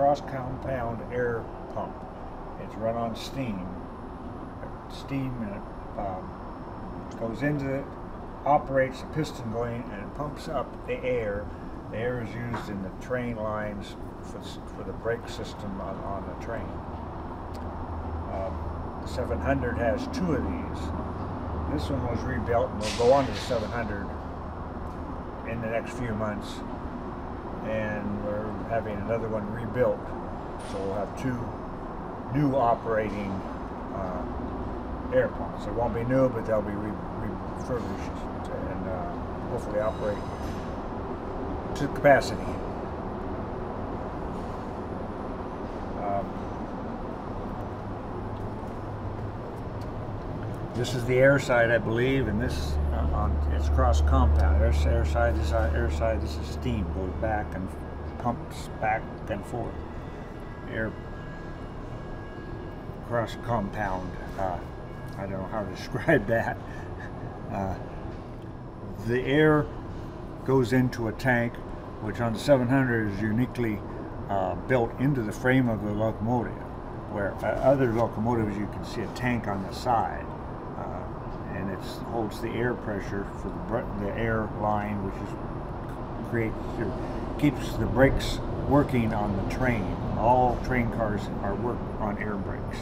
cross-compound air pump. It's run on steam. Steam and it goes into it, operates the piston going, and it pumps up the air. The air is used in the train lines for the brake system on the train. The 700 has two of these. This one was rebuilt and will go on to the 700 in the next few months, and we're having another one rebuilt, so we'll have two new operating air pumps. They won't be new, but they'll be refurbished and hopefully operate to capacity. This is the air side, I believe, and this it's cross compound. Air side, this air side. This is steam. Goes back and pumps back and forth. Air cross compound. I don't know how to describe that. The air goes into a tank, which on the 700 is uniquely built into the frame of the locomotive, where other locomotives you can see a tank on the side, and it holds the air pressure for the air line, which keeps the brakes working on the train. All train cars are worked on air brakes.